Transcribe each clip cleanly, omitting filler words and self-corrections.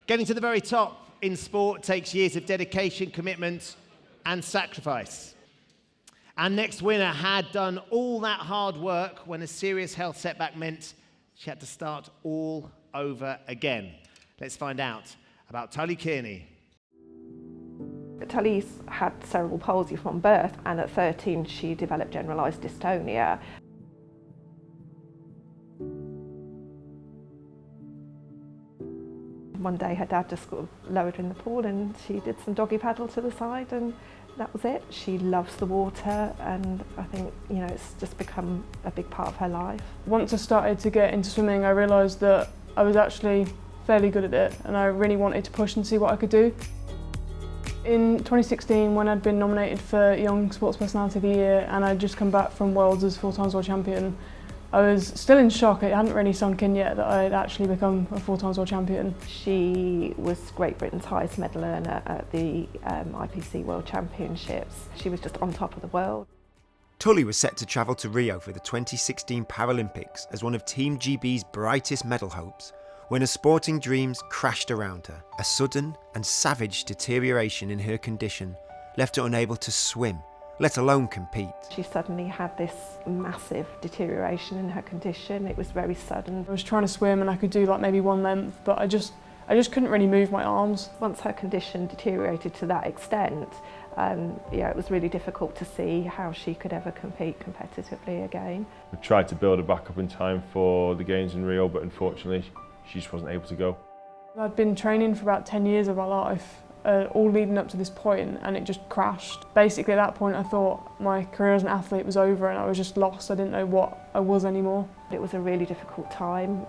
Getting to the very top in sport takes years of dedication, commitment, and sacrifice. Our next winner had done all that hard work when a serious health setback meant she had to start all over again. Let's find out about Tully Kearney. Tully's had cerebral palsy from birth, and at 13 she developed generalised dystonia. One day her dad just sort of lowered her in the pool and she did some doggy paddle to the side, and that was it. She loves the water, and I think, it's just become a big part of her life. Once I started to get into swimming, I realised that I was actually fairly good at it, and I really wanted to push and see what I could do. In 2016, when I'd been nominated for Young Sports Personality of the Year and I'd just come back from Worlds as 4 times world champion, I was still in shock. It hadn't really sunk in yet that I'd actually become a 4 times world champion. She was Great Britain's highest medal earner at the IPC World Championships. She was just on top of the world. Tully was set to travel to Rio for the 2016 Paralympics as one of Team GB's brightest medal hopes, when her sporting dreams crashed around her. A sudden and savage deterioration in her condition left her unable to swim, let alone compete. She suddenly had this massive deterioration in her condition. It was very sudden. I was trying to swim and I could do like maybe 1 length, but I just couldn't really move my arms. Once her condition deteriorated to that extent, it was really difficult to see how she could ever compete competitively again. We tried to build her back up in time for the games in Rio, but unfortunately she just wasn't able to go. I'd been training for about 10 years of my life, all leading up to this point, and it just crashed. Basically at that point I thought my career as an athlete was over and I was just lost. I didn't know what I was anymore. It was a really difficult time.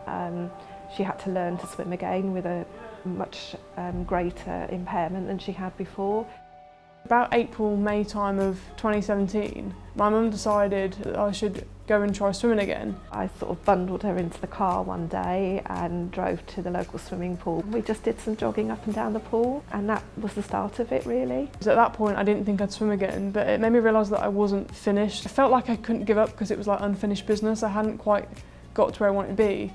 She had to learn to swim again with a much greater impairment than she had before. About April, May time of 2017, my mum decided that I should go and try swimming again. I sort of bundled her into the car one day and drove to the local swimming pool. We just did some jogging up and down the pool, and that was the start of it, really. At that point I didn't think I'd swim again, but it made me realise that I wasn't finished. I felt like I couldn't give up because it was like unfinished business. I hadn't quite got to where I wanted to be.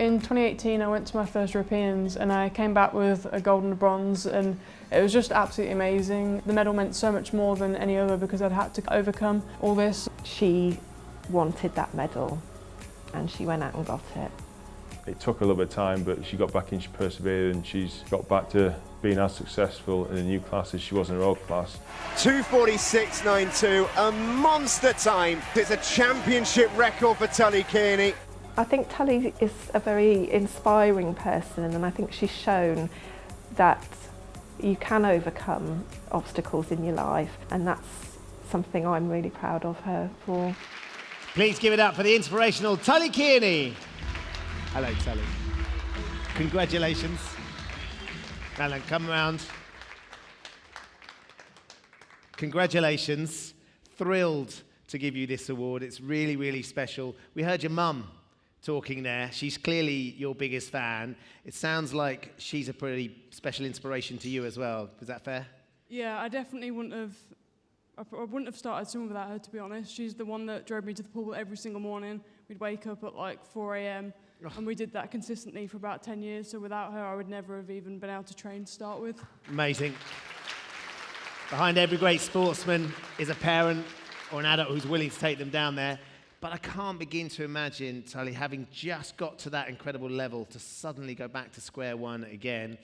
In 2018 I went to my first Europeans and I came back with a gold and a bronze, and it was just absolutely amazing. The medal meant so much more than any other because I'd had to overcome all this. She wanted that medal and she went out and got it. It took a little bit of time, but she got back in, she persevered, and she's got back to being as successful in a new class as she was in her old class. 2:46.92, a monster time. It's a championship record for Tully Kearney. I think Tully is a very inspiring person, and I think she's shown that you can overcome obstacles in your life, and that's something I'm really proud of her for. Please give it up for the inspirational Tully Kearney. Hello, Tully. Congratulations. Alan, come round. Congratulations. Thrilled to give you this award. It's really, really special. We heard your mum talking there. She's clearly your biggest fan. It sounds like she's a pretty special inspiration to you as well. Is that fair? Yeah, I definitely wouldn't have started swimming without her, to be honest. She's the one that drove me to the pool every single morning. We'd wake up at like 4 a.m. and we did that consistently for about 10 years, so without her I would never have even been able to train to start with. Amazing. Behind every great sportsman is a parent or an adult who's willing to take them down there. But I can't begin to imagine, Tully, having just got to that incredible level to suddenly go back to square one again.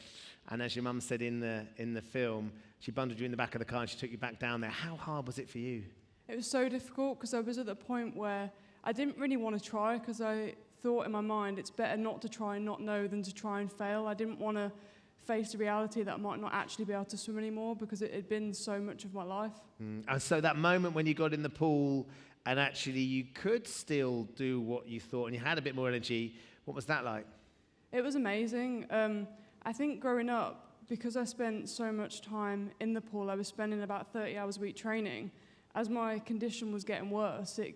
And as your mum said in the film, she bundled you in the back of the car and she took you back down there. How hard was it for you? It was so difficult because I was at the point where I didn't really want to try, because I thought in my mind it's better not to try and not know than to try and fail. I didn't want to face the reality that I might not actually be able to swim anymore because it had been so much of my life. And so that moment when you got in the pool and actually you could still do what you thought and you had a bit more energy, what was that like? It was amazing. I think growing up, because I spent so much time in the pool, I was spending about 30 hours a week training. As my condition was getting worse, it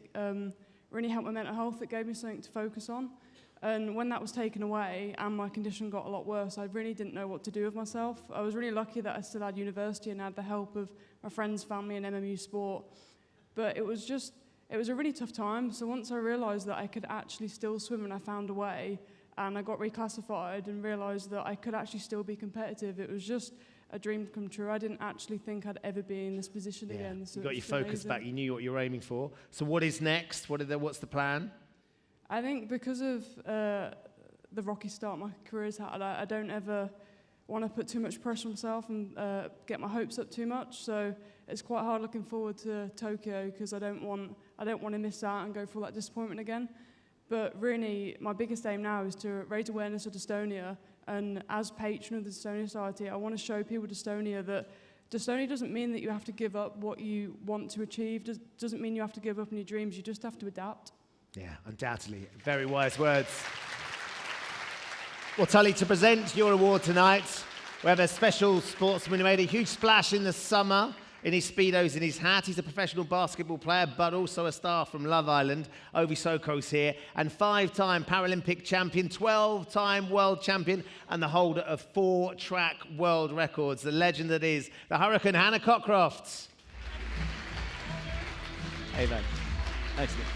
really helped my mental health. It gave me something to focus on. And when that was taken away and my condition got a lot worse, I really didn't know what to do with myself. I was really lucky that I still had university and had the help of my friends, family and MMU sport. But it was a really tough time. So once I realised that I could actually still swim and I found a way, and I got reclassified and realised that I could actually still be competitive. It was just a dream come true. I didn't actually think I'd ever be in this position again. So you got your it's focus amazing. back. You knew what you were aiming for. So what is next? What's the plan? I think because of the rocky start my career's had, I don't ever want to put too much pressure on myself and get my hopes up too much. So it's quite hard looking forward to Tokyo because I don't want to miss out and go through that disappointment again. But really, my biggest aim now is to raise awareness of dystonia. And as patron of the Dystonia Society, I want to show people dystonia that dystonia doesn't mean that you have to give up what you want to achieve. Doesn't mean you have to give up on your dreams. You just have to adapt. Yeah, undoubtedly. Very wise words. Well, Tully, to present your award tonight, we have a special sportsman who made a huge splash in the summer in his Speedos, in his hat. He's a professional basketball player, but also a star from Love Island. Ovi Soko's here, and 5-time Paralympic champion, 12-time world champion, and the holder of 4 track world records. The legend that is the Hurricane, Hannah Cockcroft. Hey, man. Excellent.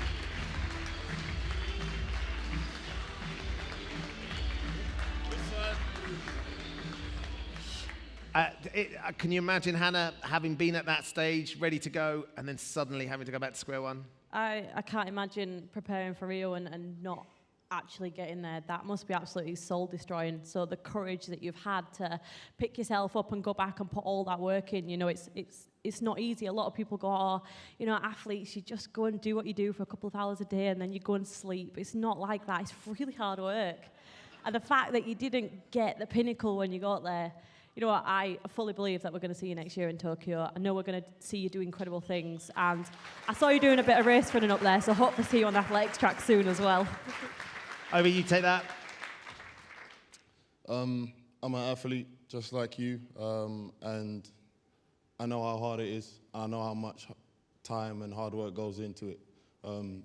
Can you imagine Hannah having been at that stage, ready to go, and then suddenly having to go back to square one? I can't imagine preparing for Rio and not actually getting there. That must be absolutely soul-destroying. So the courage that you've had to pick yourself up and go back and put all that work in, you know, it's not easy. A lot of people go, oh, you know, athletes, you just go and do what you do for a couple of hours a day and then you go and sleep. It's not like that. It's really hard work. And the fact that you didn't get the pinnacle when you got there, you know what, I fully believe that we're going to see you next year in Tokyo. I know we're going to see you do incredible things. And I saw you doing a bit of race running up there, so hope to see you on the athletics track soon as well. Ovi, you take that. I'm an athlete just like you, and I know how hard it is. I know how much time and hard work goes into it.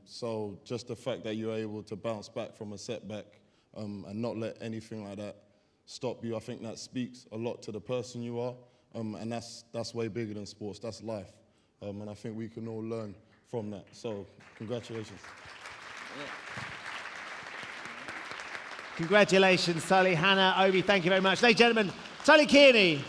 So just the fact that you're able to bounce back from a setback and not let anything like that stop you, I think that speaks a lot to the person you are, and that's way bigger than sports. That's life, and I think we can all learn from that. So, congratulations. Congratulations, Tully, Hannah, Ovi, thank you very much. Ladies and gentlemen, Tully Kearney.